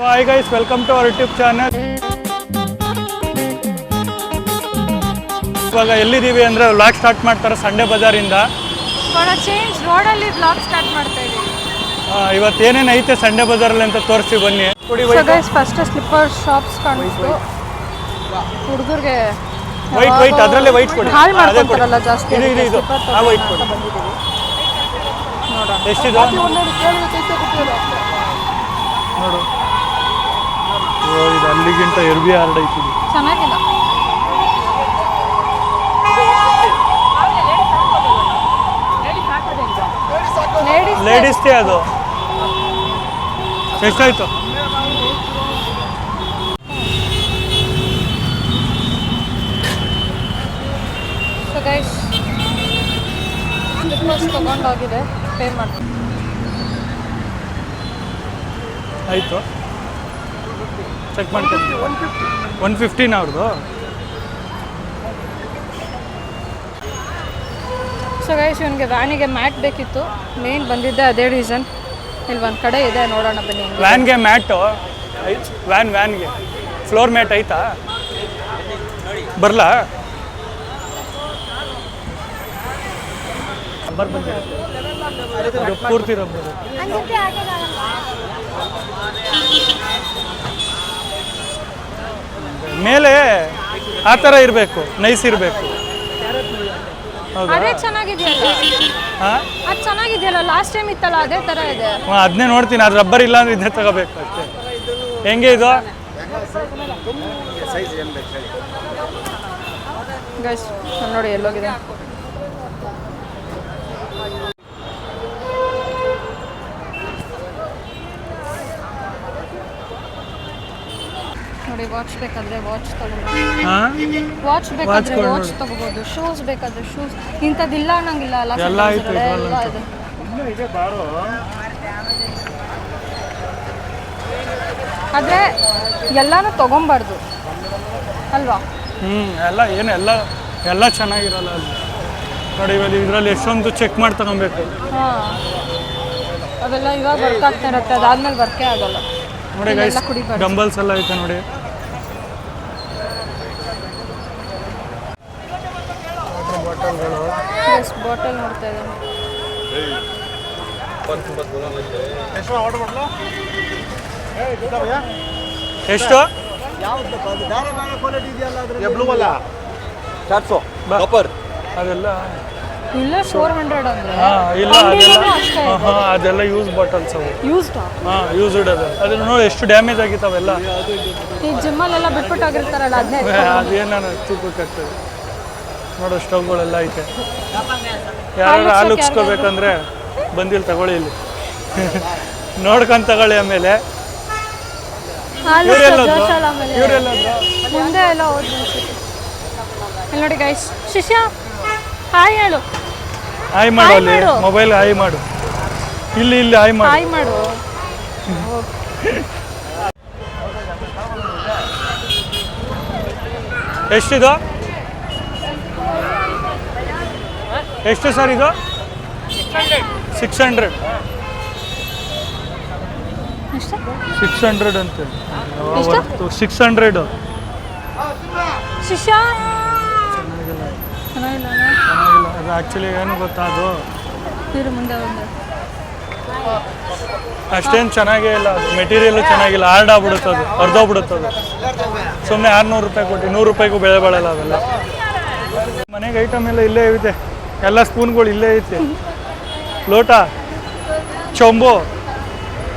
Hi guys, welcome to our YouTube channel. ಇವಾಗ ಎಲ್ಲಿದ್ದೀವಿ ಅಂದರೆ vlog start ಮಾಡ್ತಾರೆ ಸಂಡೇ ಬಜಾರಿಂದ. ಚೇಂಜ್ ರೋಡಲ್ಲಿ ವ್ಲಾಗ್ ಸ್ಟಾರ್ಟ್ ಮಾಡ್ತಾ ಇದ್ದೀವಿ. ಇವತ್ತು ಏನೇನು ಐತೆ ಸಂಡೇ ಬಜಾರಲ್ಲಿ ಅಂತ ತೋರಿಸಿ ಬನ್ನಿ. So guys first slipper shops ಕಾಣಿಸ್ತು ಹುಡುಗರಿಗೆ. ವೈಟ್ ಅದರಲ್ಲೇ ವೈಟ್ ಕೊಡಿ. ಹಾಲ್ ಮಾಡ್ಕೊಂತಾರಲ್ಲ ಜಾಸ್ತಿ. ಇದು ಆ ವೈಟ್ ಕೊಡಿ. ನೋಡೋಣ ಎಷ್ಟಿದೆ ನೋಡು. ಇದು ಅಲ್ಲಿಗಿಂತ ಎರ್ಬಿ ಹಾರ್ಡ್ ಐತಿ. ಚೆನ್ನಾಗಿಲ್ಲ. ಲೇಡೀಸ್ದೇ ಅದು. ಎಷ್ಟಾಯ್ತು? ಸೊ ಗೈಸ್ ಸ್ಲಿಪ್ಪರ್ಸ್ ತಗೊಂಡೋಗಿದೆ, ಪೇ ಮಾಡ್ತೀನಿ. ಆಯಿತು, ಚೆಕ್ ಮಾಡ್ತೀನಿ. 115 ಅವ್ರದ್ದು. ಸೊ ಗೈಸ್ ಇವನಿಗೆ ವ್ಯಾನಿಗೆ ಮ್ಯಾಟ್ ಬೇಕಿತ್ತು, ಮೇನ್ ಬಂದಿದ್ದೆ ಅದೇ ರೀಸನ್. ಇಲ್ಲಿ ಒಂದು ಕಡೆ ಇದೆ, ನೋಡೋಣ ಬನ್ನಿ. ವ್ಯಾನ್ಗೆ ಮ್ಯಾಟು ವ್ಯಾನ್ಗೆ ಫ್ಲೋರ್ ಮ್ಯಾಟ್ ಐತಾ? ಬರಲಾ? ಪೂರ್ತಿ ರಬ್ಬರ್ ಮೇಲೆ ಆ ಥರ ಇರಬೇಕು, ನೈಸ್ ಇರಬೇಕು. ಅದೇ ಚೆನ್ನಾಗಿದೆಯಲ್ಲ, ಅದು ಚೆನ್ನಾಗಿದೆಯಲ್ಲ, ಲಾಸ್ಟ್ ಟೈಮ್ ಇತ್ತಲ್ಲ ಅದೇ ಥರ ಇದೆ. ಅದನ್ನೇ ನೋಡ್ತೀನಿ. ಅದು ರಬ್ಬರ್ ಇಲ್ಲ ಅಂದ್ರೆ ಇದನ್ನೇ ತಗೋಬೇಕು ಅಷ್ಟೇ. ಹೆಂಗೆ ಇದು? ಗೈಸ್ ನೋಡಿ ಎಲ್ಲೋಗಿದೆ. ನೋಡಿ ವಾಚ್ ಬೇಕಾದ್ರೆ ವಾಚ್ ತಗೋಬೋದು, ವಾಚ್ ಬೇಕಾದ್ರೆ ವಾಚ್ ತಗೋಬೋದು, ಶೂಸ್ ಬೇಕಾದ್ರೆ ಶೂಸ್. ಇಂಥದ್ದಿಲ್ಲ ಅನ್ನಂಗಿಲ್ಲ ಅಲ್ಲ, ಎಲ್ಲ ಇದೆ. ಆದರೆ ಎಲ್ಲಾನು ತಗೊಂಬಾರ್ದು ಅಲ್ವಾ? ಎಲ್ಲ ಏನು ಎಲ್ಲ ಚೆನ್ನಾಗಿರಲ್ಲ ಅಲ್ಲಿ. ನೋಡಿ ಇವಾಗ ಇದರಲ್ಲಿ ಎಷ್ಟೊಂದು ಚೆಕ್ ಮಾಡಿ ತಗೊಬೇಕು. ಅವೆಲ್ಲ ಇವಾಗ ವರ್ಕ್ ಆಗ್ತಾ ಇರುತ್ತೆ, ಅದಾದ್ಮೇಲೆ ವರ್ಕೇ ಆಗಲ್ಲ. ನೋಡಿ ಗೈಸ್ ಡಂಬಲ್ಸ್ ಎಲ್ಲ ಐತೆ ನೋಡಿ. ಬಾಟಲ್ ನೋಡ್ತಾ ಇದ್ದಾನೆ. ಎಷ್ಟು? ಅದೆಲ್ಲ ಇಲ್ಲ 400 ಅಂದ್ರೆ. ಇಲ್ಲ ಅದೆಲ್ಲ ಯೂಸ್ ಬಾಟಲ್ಸ್ ಅವು. ಯೂಸ್ಡ್ ಅದನ್ನ ನೋಡಿ ಎಷ್ಟು ಡ್ಯಾಮೇಜ್ ಆಗಿತ್ತಾವೆಲ್ಲ. ಈಗ ಜಿಮ್ಮಲ್ಲೆಲ್ಲ ಬಿಟ್ಬಿಟ್ಟು ಆಗಿರ್ತಾರಲ್ಲ ಅದೇನ ತೂಕಕ್ಕಾಗ್ತದೆ. ನೋಡೋ ಸ್ಟವ್ಗಳೆಲ್ಲ ಐತೆ. ಯಾರು ಹಾಲು ಉಕ್ಸ್ಕೋಬೇಕಂದ್ರೆ ಬಂದಿಲ್ಲಿ ತಗೊಳ್ಳಿ, ಇಲ್ಲಿ ನೋಡ್ಕೊಂಡು ತಗೊಳ್ಳಿ. ಆಮೇಲೆ ಮುಂದೆ ಎಲ್ಲ ಹೋದ್ವಿ. ಇಲ್ಲಿ ನೋಡಿ ಗೈಸ್, ಶಿಷ್ಯ ಹಾಯ್ ಹೇಳು. ಹಾಯ್ ಮಾಡು, ಅಲ್ಲಿ ಮೊಬೈಲ್ ಹಾಯ್ ಮಾಡು. ಇಲ್ಲಿ ಹಾಯ್ ಮಾಡು, ಹಾಯ್ ಮಾಡು. ಎಷ್ಟಿದು? ಎಷ್ಟು ಸರ್ ಇದು? 600. 600 ಅಂತೆ. 600. ಶಿಷ್ಯ ಚೆನ್ನಾಗಿಲ್ಲ. ಅದು ಆ್ಯಕ್ಚುಲಿ ಏನು ಗೊತ್ತಾ, ಅದು ಮುಂದೆ ಅಷ್ಟೇನು ಚೆನ್ನಾಗೇ ಇಲ್ಲ. ಅದು ಮೆಟೀರಿಯಲ್ಲು ಚೆನ್ನಾಗಿಲ್ಲ, ಹಾರ್ಡ್ ಆಗ್ಬಿಡುತ್ತೆ, ಅದು ಅರ್ಧೋಗ್ಬಿಡುತ್ತೆ. ಅದು ಸುಮ್ಮನೆ 600 ರೂಪಾಯಿ ಕೊಟ್ಟು 100 ರೂಪಾಯಿಗೂ ಬೆಳೆ ಬಾಳಲ್ಲ ಅವೆಲ್ಲ. ಮನೆಗೆ ಐಟಮ್ ಎಲ್ಲ ಇಲ್ಲೇ ಐತೆ, ಎಲ್ಲ ಸ್ಪೂನ್ಗಳು ಇಲ್ಲೇ ಐತೆ. ಲೋಟ, ಚೊಂಬು,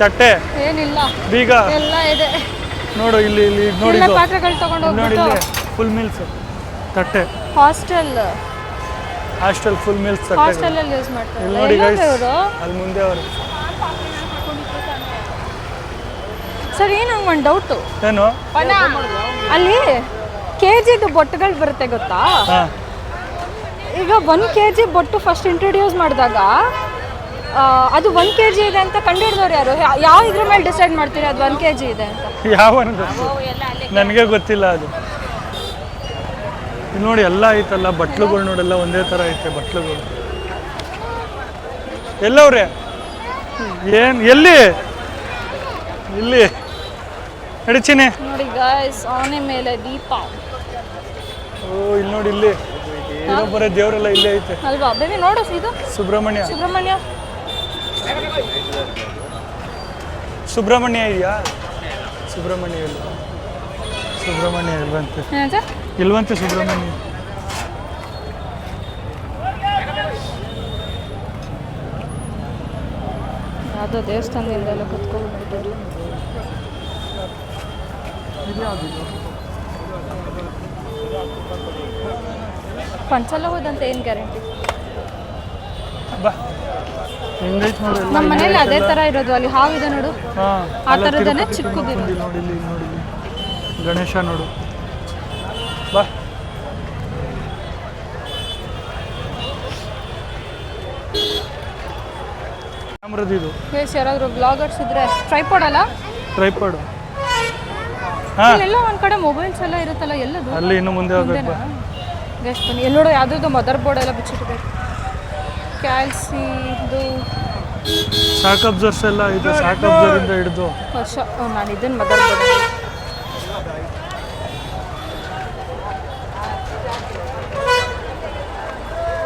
ತಟ್ಟೆ, ಏನಿಲ್ಲ, ಬೀಗ ಎಲ್ಲ ಇದೆ. ನೋಡು ಇಲ್ಲಿ ನೋಡಿ, ಪಾತ್ರೆಗಳು ತಗೊಂಡು ನೋಡಿ ಫುಲ್ ಮೀಲ್ಸ್ ತಟ್ಟೆ. ಹಾಸ್ಟೆಲ್ ಫುಲ್ ಮೀಲ್ಸ್ ತಟ್ಟೆ. ಹಾಸ್ಟೆಲಲ್ಲಿ ಯೂಸ್ ಮಾಡ್ತಾರೆ. ಇಲ್ಲಿ ನೋಡಿ ಗೈಸ್, ಅಲ್ಲಿ ಮುಂದೆ ಅವರು. ಸರ್ ನಂಗೆ ಒಂದು ಡೌಟು. ಏನು? ಅಲ್ಲಿ ಕೆಜಿದು ಬೊಟ್ಟುಗಳು ಬರುತ್ತೆ ಗೊತ್ತಾ? ಈಗ 1 kg ಬೊಟ್ಟು ಫಸ್ಟ್ ಇಂಟ್ರೊಡ್ಯೂಸ್ ಮಾಡಿದಾಗ ಅದು 1 kg ಇದೆ ಅಂತ ಕಂಡುಹಿಡಿದವ್ರು ಯಾರು? ಯಾವ ಇದ್ರ ಮೇಲೆ ಡಿಸೈಡ್ ಮಾಡ್ತೀರಿ ಅದು 1 kg ಇದೆ ಅಂತ? ಯಾವ ನನಗೆ ಗೊತ್ತಿಲ್ಲ ಅದು. ಇಲ್ಲಿ ನೋಡಿ ಎಲ್ಲ ಐತಲ್ಲ, ಬಟ್ಲುಗಳು ನೋಡೆಲ್ಲ ಒಂದೇ ಥರ ಐತೆ ಬಟ್ಲುಗಳು. ಎಲ್ಲವ್ರೆ? ಏನು ಎಲ್ಲಿ? ಇಲ್ಲಿ ನಡಿಚಿನಿ. ನೋಡಿ ಗಾಯ್ಸ್, ಆನೆ ಮೇಲೆ ದೀಪ. ಓ ಇಲ್ಲಿ ನೋಡಿ, ಇಲ್ಲಿ ಬರೋ ದೇವರೆಲ್ಲ ಇಲ್ಲೇ ಐತೆ ಅಲ್ವಾ ಬೇಬಿ? ನೋಡು ಇದು ಸುಬ್ರಹ್ಮಣ್ಯ. ಸುಬ್ರಹ್ಮಣ್ಯ ಇದೆಯಾ? ಸುಬ್ರಹ್ಮಣ್ಯ ಇಲ್ಲ, ಸುಬ್ರಹ್ಮಣ್ಯ ಇಲ್ವಂತೆ. ಏನಂತ? ಇಲ್ವಂತೆ ಸುಬ್ರಹ್ಮಣ್ಯ. ಯಾವುದೋ ದೇವಸ್ಥಾನದಿಂದ ಎಲ್ಲ ಕತ್ಕೊಂಡ್ಬಿಟ್ಟಿದ್ದಾರೆ. ಪಂಚಲ್ಲ ಹೋದಂತೆ ಏನು ಗ್ಯಾರಂಟಿ? ಬಾ, ಹೆಂಗೈತೆ ನೋಡಿ. ನಮ್ಮ ಮನೇಲಿ ಅದೇ ಥರ ಇರೋದು. ಅಲ್ಲಿ ಹಾವಿದೆ ನೋಡು, ಆ ಥರದನ್ನೇ ಚಿಕ್ಕದಿರೋದು. ನೋಡಿ ಇಲ್ಲಿ, ನೋಡಿ ಗಣೇಶ ನೋಡು. ಬಾ, ಕ್ಯಾಮ್ರದ್ದು ಯಾರಾದರೂ ಬ್ಲಾಗರ್ಸ್ ಇದ್ರೆ ಟ್ರೈಪಾಡ್ ಅಲ್ಲ? ಟ್ರೈಪಾಡು. ಎಲ್ಲ ಒಂದು ಕಡೆ ಮೊಬೈಲ್ಸ್ ಎಲ್ಲ ಇರುತ್ತಲ್ಲ, ಎಲ್ಲದು ಅಲ್ಲಿ ಇನ್ನು ಮುಂದೆ ಹೋಗ್ಬೇಕು. ಗೆಸ್ಟ್ ಬನ್ನಿ. ಎಲ್ಲೋಡು ಯಾವುದೋ ಮದರ್ ಬೋರ್ಡ್ ಎಲ್ಲ ಬಿಚ್ಚಿಟ್ಟಿದೆ. ಕ್ಯಾಲ್ಸಿ ಇದು ಶಾಕ್ ಅಬ್ಸರ್ಸ್ ಎಲ್ಲ ಇದು. ಶಾಕ್ ಅಬ್ಸರ್ವಿಂದ ಹಿಡಿದು ವರ್ಷ. ನಾನು ಇದನ್ನು ಮದರ್ ಬೋರ್ಡ್.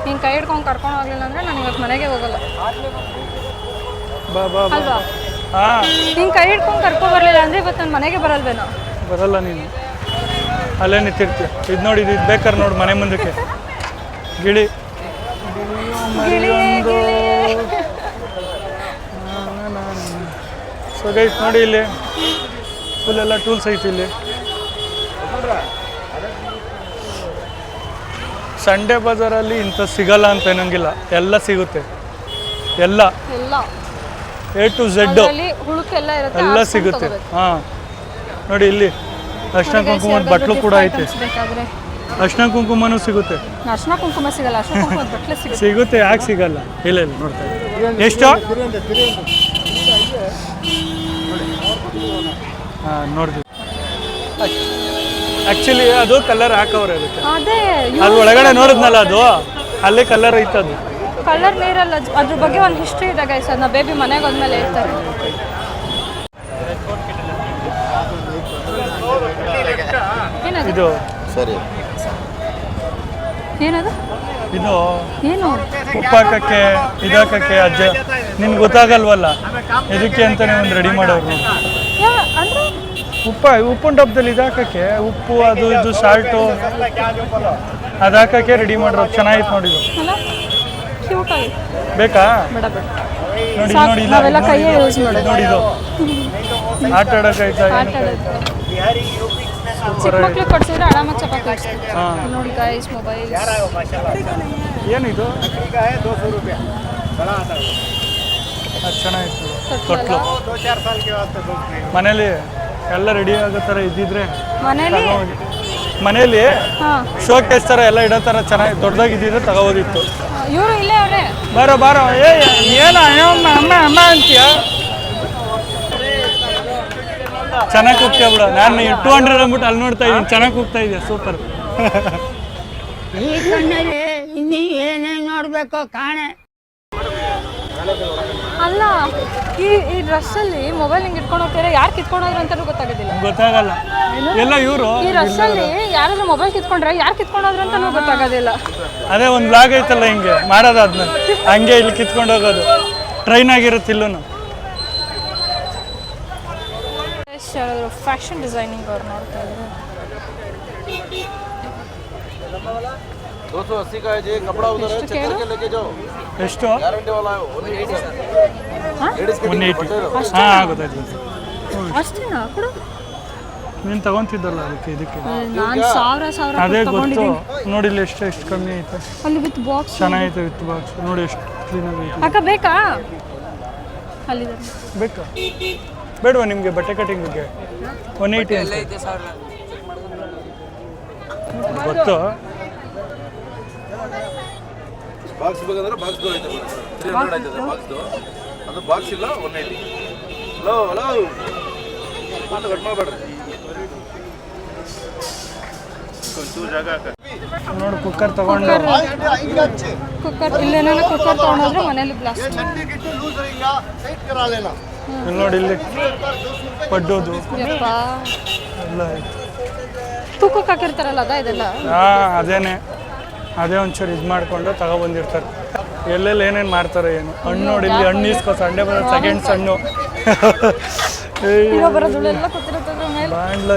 ನೀನು ಕೈ ಹಿಡ್ಕೊಂಡು ಕರ್ಕೊಂಡು ಹೋಗ್ಲಿಲ್ಲ ಅಂದರೆ ನಾನು ಇವತ್ತು ಮನೆಗೆ ಹೋಗಲ್ಲ. ಬಾ ಬಾ ಅಲ್ವಾ? ಹಾಂ, ನೀನು ಕೈ ಹಿಡ್ಕೊಂಡು ಕರ್ಕೊಂಡು ಬರಲಿಲ್ಲ ಅಂದರೆ ಇವತ್ತು ನಾನು ಮನೆಗೆ ಬರಲ್ವೇನೋ? ಬರಲ್ಲ ನೀನು, ಅಲ್ಲೇ ನಿಂತಿರ್ತೀಯ. ಇದು ನೋಡಿ, ಇದು ಬೇಕಾರೆ ನೋಡಿ ಮನೆ ಮುಂದಕ್ಕೆ ಗಿಳಿ. ಸೊ ಗೈಸ್ ನೋಡಿ, ಇಲ್ಲಿ ಫುಲ್ ಎಲ್ಲ ಟೂಲ್ಸ್ ಐತಿ. ಇಲ್ಲಿ ಸಂಡೇ ಬಜಾರಲ್ಲಿ ಇಂಥ ಸಿಗಲ್ಲ ಅಂತ ಏನಂಗಿಲ್ಲ, ಎಲ್ಲ ಸಿಗುತ್ತೆ. ಎಲ್ಲ A to Z ಎಲ್ಲ ಸಿಗುತ್ತೆ. ಹಾಂ ನೋಡಿ, ಇಲ್ಲಿ ಅರ್ಶಿನ ಕುಂಕುಮದ ಬಟ್ಲು ಕೂಡ ಐತೆ. ಅರ್ಶಿನ ಕುಂಕುಮನೂ ಸಿಗುತ್ತೆ. ಅರ್ಶಿನ ಕುಂಕುಮ ಸಿಗಲ್ಲ, ಅರ್ಶಿನ ಕುಂಕುಮದ ಬಟ್ಲು ಸಿಗುತ್ತೆ. ಯಾಕೆ ಸಿಗಲ್ಲ? ಇಲ್ಲ ಇಲ್ಲ, ನೋಡ್ತಾ ಇದ್ದೀನಿ. ಎಷ್ಟು? ಹಾಂ ನೋಡ್ತೀವಿ. ಆ್ಯಕ್ಚುಲಿ ಅದು ಕಲರ್ ಹಾಕವ್ರೆ ಅದಕ್ಕೆ. ಅದು ಒಳಗಡೆ ನೋಡಿದ್ನಲ್ಲ, ಅದು ಅಲ್ಲೇ ಕಲರ್ ಐತೆ. ಅದು ಕಲರ್ ನೀರಲ್ಲ, ಅದ್ರ ಬಗ್ಗೆ ಒಂದು ಹಿಸ್ಟ್ರಿ ಇದೆ ಗೈಸ್. ಅದನ್ನ ಬೇಬಿ ಮನೆಗೆ ಹೋದ್ಮೇಲೆ ಹೇಳ್ತಾರೆ. ಇದು ಸರಿ, ಏನದು? ಇದು ಏನು? ಉಪ್ಪು ಹಾಕಕ್ಕೆ, ಇದು ಹಾಕಕ್ಕೆ. ಅಜ್ಜ ನಿನ್ಗೆ ಗೊತ್ತಾಗಲ್ವಲ್ಲ, ಇದಕ್ಕೆ ಅಂತಾನೆ ಒಂದು ರೆಡಿ ಮಾಡೋರು. ಅಂದ್ರೆ ಉಪ್ಪಿನ ಡಬ್ಬದಲ್ಲಿ ಇದು ಹಾಕಕ್ಕೆ, ಉಪ್ಪು ಅದು ಇದು ಸಾಲ್ಟು ಅದು ಹಾಕಕ್ಕೆ ರೆಡಿ ಮಾಡೋರು. ಚೆನ್ನಾಗಿತ್ತು ನೋಡಿ. ಇದು ಬೇಕಾ? ನೋಡಿ ನೋಡಿ, ನಾವೆಲ್ಲ ಕೈಯೇ ಯೂಸ್ ಮಾಡೋದು. ನೋಡಿ, ಇದು ಆಟ ಆಡೋಕೆ ಚಿಕ್ಕ ಮಕ್ಳಿಗೆ ಕೊಡ್ಸಿದ್ರೆ ಆರಾಮಾಗಿ ಚಪಾತಿ. ನೋಡಿ ಗೈಸ್, ಮೊಬೈಲ್ ಏನಿದು? ಅದು ಚೆನ್ನಾಗಿತ್ತು. ತೊಟ್ಲು ಮನೇಲಿ ಎಲ್ಲ ರೆಡಿ ಆಗೋ ಥರ ಇದ್ದಿದ್ರೆ ಮನೇಲಿ ಶೋ ಕೇಸ್ ಥರ ಎಲ್ಲ ಇಡೋ ಥರ ಚೆನ್ನಾಗಿ ದೊಡ್ಡದಾಗಿದ್ದಿದ್ರೆ ತಗೋಬೋದಿತ್ತು. ಇವರು ಇಲ್ಲೇ ಅವರೇ. ಬಾರೋ ಬಾರೋ, ಏನು ಅಮ್ಮ ಅಮ್ಮ ಅಂತೀಯ? ಚೆನ್ನಾಗಿ ಕೂಗ್ತೀಯ ಬಿಡು. ನಾನು 200 ಅಂದ್ಬಿಟ್ಟು ಅಲ್ಲಿ ನೋಡ್ತಾ ಇದ್ದೀನಿ. ಚೆನ್ನಾಗಿ ಕೂಗ್ತಾ ಇದೆಯಾ? ಸೂಪರ್. ಈ ಕಣ್ಣಲ್ಲಿ ಇನ್ನೀ ಏನೇನು ನೋಡಬೇಕು ಕಾಣೆ. ಅಲ್ಲ, ಈ ಡ್ರೆಸ್ಸಲ್ಲಿ ಮೊಬೈಲ್ ಹಿಂಗೆ ಇಟ್ಕೊಂಡು ಹೋಗ್ತಾರೆ. ಯಾರು ಕಿತ್ಕೊಂಡೋದ್ರು ಅಂತಾನೂ ಗೊತ್ತಾಗೋದಿಲ್ಲ. ಗೊತ್ತಾಗಲ್ಲ. ಎಲ್ಲ ಇವರು ಈ ಡ್ರೆಸ್ಸಲ್ಲಿ ಯಾರಾದ್ರೂ ಮೊಬೈಲ್ ಕಿತ್ಕೊಂಡ್ರೆ ಯಾರು ಕಿತ್ಕೊಂಡೋದ್ರು ಅಂತಾನೂ ಗೊತ್ತಾಗೋದಿಲ್ಲ. ಅದೇ ಒಂದು ಬ್ಲಾಗ್ ಐತಲ್ಲ ಹಿಂಗೆ ಮಾಡೋದಾದ್ಮೇಲೆ ಹಂಗೆ ಇಲ್ಲಿ ಕಿತ್ಕೊಂಡು ಹೋಗೋದು. ಟ್ರೈನ್ ಆಗಿರುತ್ತೆ ಇಲ್ಲೂ. ಫ್ಯಾಷನ್ ಡಿಸೈನಿಂಗ್ ಅವ್ರು ನೋಡ್ತಾ ಇದ್ರು. 280 का है जी कपड़ा उधर है, चेक करके लेके जाओ. ಎಷ್ಟು? गारंटी वाला है 180. 180. ಹಾಂ, ಗೊತ್ತಾಯ್ತು. ಅಷ್ಟೇನಾ? ಕೊಡು. ನೀನು ತಗೊಂತಿದ್ದಲ್ಲ ಅದಕ್ಕೆ ಇದಕ್ಕೆ. ನಾನು ಸಾವಿರ ಅದೇ ಗೊತ್ತು. ನೋಡಿ ಇಲ್ಲಿ ಎಷ್ಟು ಕಮ್ಮಿ ಐತೆ. ಅಲ್ಲಿ ವಿತ್ ಬಾಕ್ಸ್ ಚೆನ್ನಾಗೈತೆ. ವಿತ್ ಬಾಕ್ಸ್ ನೋಡಿ ಎಷ್ಟು ಕ್ಲೀನಾಗಿ ಐತೆ. ಅಕ್ಕ ಬೇಕಾ? ಅಲ್ಲಿದೆ. ಬೇಕಾ? ಬೇಡವಾ ನಿಮಗೆ ಬಟ್ಟೆ ಕಟಿಂಗ್ ಬಗ್ಗೆ? 180 ಅಂತ ಗೊತ್ತು. ಬಾಕ್ಸ್ ಬೇಕಂದ್ರೆ ಬಾಕ್ಸ್ ಐತೆ, 300 ಆಯ್ತದೆ ಬಾಕ್ಸ್ದು. ಅದು ಬಾಕ್ಸ್ ಇಲ್ಲ, 180. ಹಲೋ ಹಲೋ, ಮಾತು ಕಟ್ ಮಾಡಬೇಡ್ರಿ. ನೋಡಿ ಕುಕ್ಕರ್ ತಗೊಂಡು ಕುಕ್ಕರ್ ಇಲ್ಲೇನೋ ಕುಕ್ಕರ್ ತೊಗೊಂಡ್ರೆ ಮನೇಲಿ ಬ್ಲಾಸ್ಟ್. ಇಲ್ಲಿ ನೋಡಿ ಇಲ್ಲಿ ಪಡ್ಡೋದು ಯಪ್ಪ ಎಲ್ಲ ಐತೆ. ತೂಕಕ್ಕೆ ಹಾಕಿರ್ತಾರಲ್ಲ ಇದೆಲ್ಲ. ಅದೇ ಒಂಚೂರು ಇದು ಮಾಡಿಕೊಂಡು ತಗೊಬಂದಿರ್ತಾರೆ. ಎಲ್ಲೆಲ್ಲಿ ಏನೇನು ಮಾಡ್ತಾರೆ ಏನು. ಹಣ್ಣು ನೋಡಿ ಇಲ್ಲಿ ಹಣ್ಣು ಇಸ್ಕೋ ಸಂಡೆ ಬರೋ ಸೆಕೆಂಡ್ಸ್ ಹಣ್ಣು ಬರೋದೆಲ್ಲ ಕೂತಿರ್ತದ್ರ ಮೇಲೆ. ಬಾಂಡ್ಲ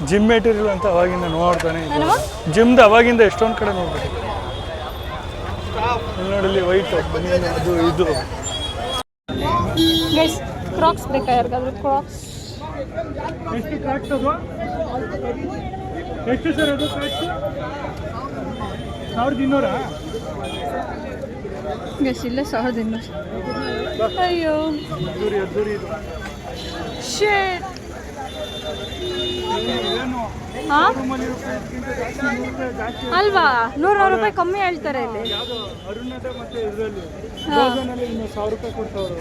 ಜಿಮ್ ಮೆಟೀರಿಯಲ್ ಅಂತ ಅವಾಗಿಂದ ನೋಡ್ತಾನೆ ಜಿಮ್ದು ಅವಾಗಿಂದ ಎಷ್ಟೊಂದು ಕಡೆ ನೋಡ್ಬೇಕು. ಇಲ್ಲಿ ನೋಡಿ ಇಲ್ಲಿ ವೈಟು ಅದು ಇದು. ಗೈಸ್ ಕ್ರಾಕ್ಸ್ ಬೇಕಾ ಯಾರಿಗಾದ್ರೂ? ಕ್ರಾಕ್ಸ್ ಎಷ್ಟು ಕ್ರಾಕ್ಸ್ ಅದು? ಎಷ್ಟು ಸರ್ ಅದು ಕ್ರಾಕ್ಸ್? 1200? ಗೈಸ್ ಇಲ್ಲೇ 1200. ಅಯ್ಯೋ ಅದ್ದೂರಿ ಇದು ಶೇಟ್. ಹಾಂ ಅಲ್ವಾ 100 ರೂಪಾಯಿ ಕಮ್ಮಿ ಹೇಳ್ತಾರೆ ಇಲ್ಲಿ. ಅರುಣದ ಮತ್ತೆ ಇದರಲ್ಲಿ 1000 ರೂಪಾಯಿ ಕೊಡ್ತಾವ್ರು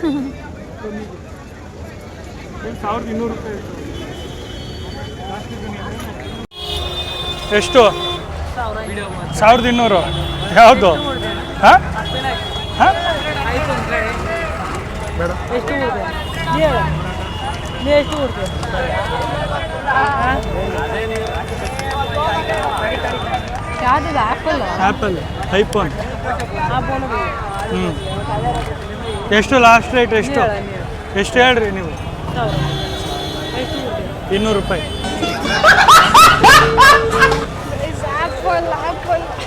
1200 ರೂಪಾಯಿ. ಎಷ್ಟು? 1200. ಯಾವುದು? ಹಾಂ ಹಾಂ ಬೇಡ. ಯಾವ್ದು ಆ್ಯಪಲ್ ಐಫೋನ್. ಎಷ್ಟು ಲಾಸ್ಟ್ ರೇಟ್? ಎಷ್ಟು ಹೇಳ್ರಿ ನೀವು? 200 ರೂಪಾಯಿ.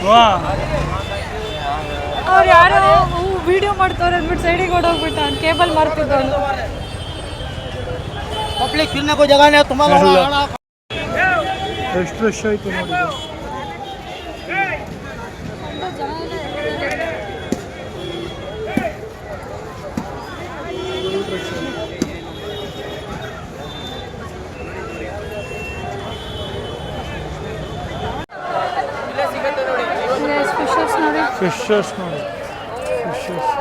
ಹಾಂ ಅವ್ರು ಯಾರೋ ವಿಡಿಯೋ ಮಾಡ್ತವ್ರೆ ಅಂದ್ಬಿಟ್ಟು ಸೈಡಿಗೆ ಓಡೋಗ್ಬಿಟ್ಟು ಅವ್ನು ಕೇಬಲ್ ಮಾರ್ತಿದ್ದವನು. पब्लिक फिरने को जगह नहीं है तुम्हारा ಎಷ್ಟು ರಶ್ ಆಯಿತು ನೋಡಿ. ಫಿಶಸ್ ನೋಡಿ. ಫಿಶಸ್ ನೋಡಿ. ಫಿಶಸ್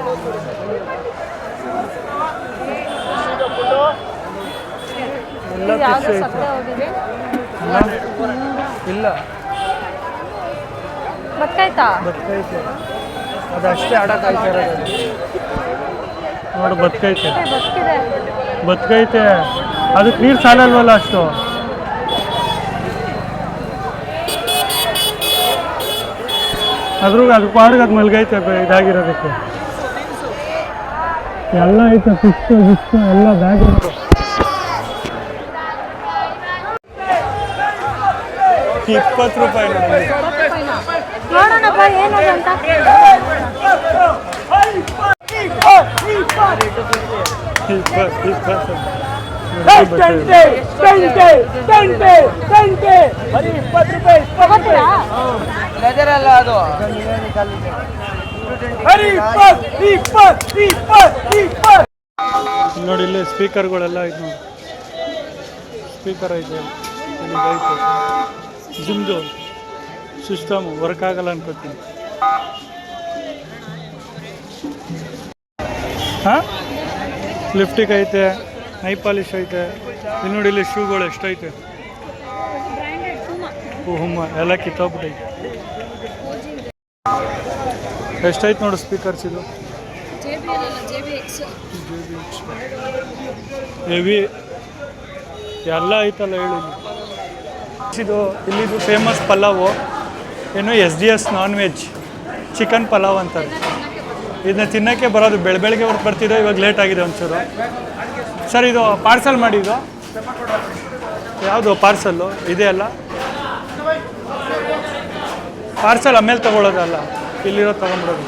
ಎಲ್ಲ ಯಾವುದು ಫಿಶ್ ಸಕ್ಕರೆ ಹೋಗಿದೆ? ಇಲ್ಲ ಬತ್ತೈತಾ? ಬದುಕೈತೆ ಅದಷ್ಟೇ ಆಡೋಕ್ಕಾಯ್ತಾ ಇರೋದು ನೋಡು. ಬದುಕೈತೆ ಬದುಕಿದೆ. ಬದುಕೈತೆ ಅದಕ್ಕೆ ನೀರು ಸಾಲಲ್ವಲ್ಲ ಅಷ್ಟು. ಅದು ಪಾಡ್ಗೆ ಅದು ಮಲ್ಗೈತೆ ಇದಾಗಿರೋದಕ್ಕೆ. ಎಲ್ಲ ಐತೆ ಫಿಶ್ ಎಲ್ಲ ಬ್ಯಾಗ್. ₹20 ನೋಡಿ. ನೋಡೋಣಪ್ಪ ಏನದು ಅಂತ. ತಗೋತೀರಾ? ನೋಡಿ ಇಲ್ಲಿ ಸ್ಪೀಕರ್ಗಳೆಲ್ಲ ಐತೆ ನೋಡಿ. ಸ್ಪೀಕರ್ ಐತೆ ಐತೆ. ಜಿಮ್ದು ಸಿಸ್ಟಮ್ ವರ್ಕ್ ಆಗಲ್ಲ ಅನ್ಕೋತೀನಿ. ಹಾಂ ಲಿಫ್ಟಿಗೆ ಐತೆ, ನೈ ಪಾಲಿಶ್ ಐತೆ. ಇಲ್ಲಿ ನೋಡಿ ಇಲ್ಲಿ ಶೂಗಳು ಎಷ್ಟೈತೆ. ಹುಮ್ಮ ಎಲ್ಲ ಕಿತ್ತೋಗ್ಬಿಟ್ಟೈತೆ. ಎಷ್ಟೈತೆ ನೋಡು ಸ್ಪೀಕರ್ಸ್ ಇದು. ಹೆವಿ ಎಲ್ಲ ಐತಲ್ಲ ಹೇಳಿ. ಇದು ಇಲ್ಲಿದು ಫೇಮಸ್ ಪಲಾವು ಏನು SDS non veg chicken pulao ಅಂತಾರೆ. ಇದನ್ನ ತಿನ್ನೋಕ್ಕೆ ಬರೋದು ಬೆಳಗ್ಗೆ ಹೊರತು ಬರ್ತಿದ್ದೋ, ಇವಾಗ ಲೇಟ್ ಆಗಿದೆ ಒಂಚೂರು. ಸರ್ ಇದು ಪಾರ್ಸಲ್ ಮಾಡಿದ್ದು ಯಾವುದು? ಪಾರ್ಸಲ್ಲು ಇದೆ ಅಲ್ಲ, ಪಾರ್ಸಲ್ ಆಮೇಲೆ ತೊಗೊಳ್ಳೋದಲ್ಲ, ಇಲ್ಲಿರೋ ತೊಗೊಂಬಿಡೋದು.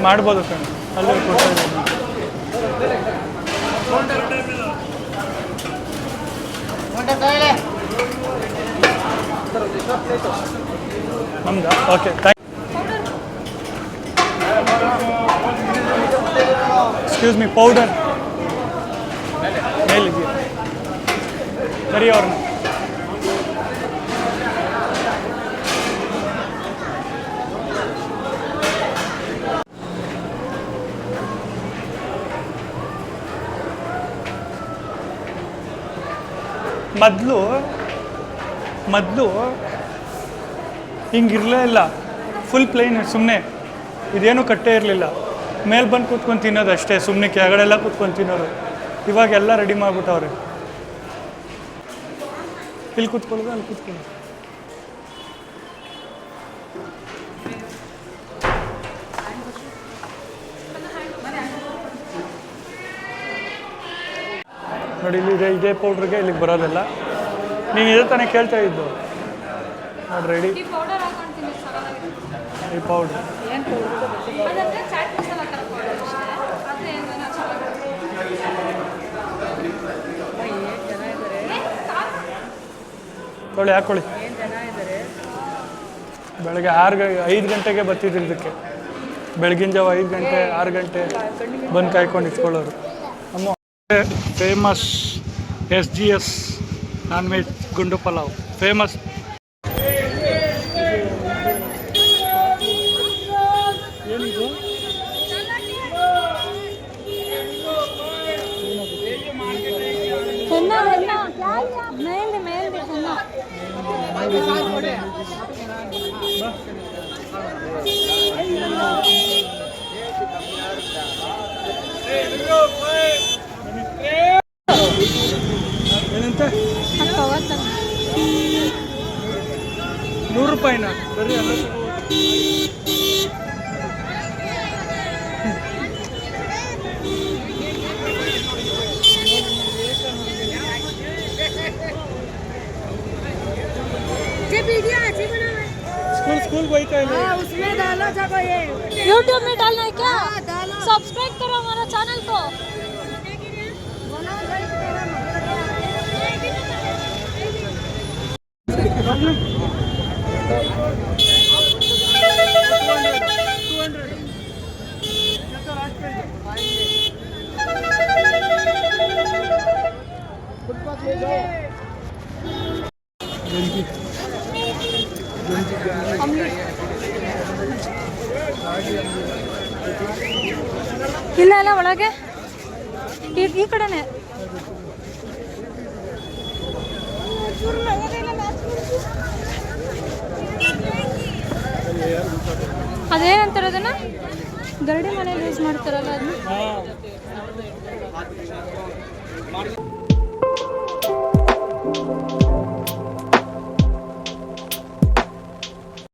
ಮಾಡ್ಬೋದು ಕಣ. ಅಲ್ಲಿ ಕೊಡ್ತಾ ನಮ್ದಾ? Okay thank. Excuse me, powder ಮೇಲಿದೆಯಾ? ಸರಿ ಅವ್ರನ್ನ. ಮೊದಲು ಹಿಂಗಿರಲೇ ಇಲ್ಲ, ಫುಲ್ ಪ್ಲೇನ್ ಸುಮ್ಮನೆ, ಇದೇನು ಕಟ್ಟೇ ಇರಲಿಲ್ಲ. ಮೇಲೆ ಬಂದು ಕೂತ್ಕೊಂಡು ತಿನ್ನೋದು ಅಷ್ಟೇ, ಸುಮ್ಮನೆ ಕೆಳಗಡೆಲ್ಲ ಕೂತ್ಕೊಂಡು ತಿನ್ನೋರು. ಇವಾಗೆಲ್ಲ ರೆಡಿ ಮಾಡಿಬಿಟ್ಟವ್ರೆ, ಇಲ್ಲಿ ಕೂತ್ಕೊಳ್ಳೋದು ಅಲ್ಲಿ ಕೂತ್ಕೊಳ್ಳೋದು. ನೋಡಿ ಇಲ್ಲಿ ಇದೇ ಪೌಡ್ರಿಗೆ ಇಲ್ಲಿಗೆ ಬರೋದಿಲ್ಲ. ನೀನು ಇದೇ ತಾನೇ ಕೇಳ್ತಾ ಇದ್ದು ನೋಡಿ, ರೆಡಿ ಈ ಪೌಡ್ರ್. ತೊಳಿ ಹಾಕೊಳ್ಳಿ. ಬೆಳಗ್ಗೆ 5 ಗಂಟೆಗೆ ಬರ್ತಿದ್ರು ಇದಕ್ಕೆ, ಬೆಳಗಿನ ಜಾವ 5 ಗಂಟೆ 6 ಗಂಟೆ ಬಂದು ಕಾಯ್ಕೊಂಡು ಇಟ್ಕೊಳ್ಳೋರು. ನಮ್ಮ ಫೇಮಸ್ SGS ನಾನ್ ವೆಜ್ ಗುಂಡು ಪಲಾವ್ ಫೇಮಸ್. ಏನಿದು? ಏನಂತೆ? 100 ರೂಪಾಯಿನ ಬರೀ ಅಲ್ಲ. स्कूल बहता है उसमें डाला जाएगा ये यूट्यूब में डालना है क्या? सब्सक्राइब करो हमारा चैनल को. ಇಲ್ಲ ಇಲ್ಲ ಒಳಗೆ ಈ ಕಡೆನೆ. ಅದೇನಂತಾರೆ ಅದನ್ನ, ಗರಡಿ ಮನೆಯಲ್ಲಿ ಯೂಸ್ ಮಾಡ್ತಾರಲ್ಲ ಅದನ್ನ.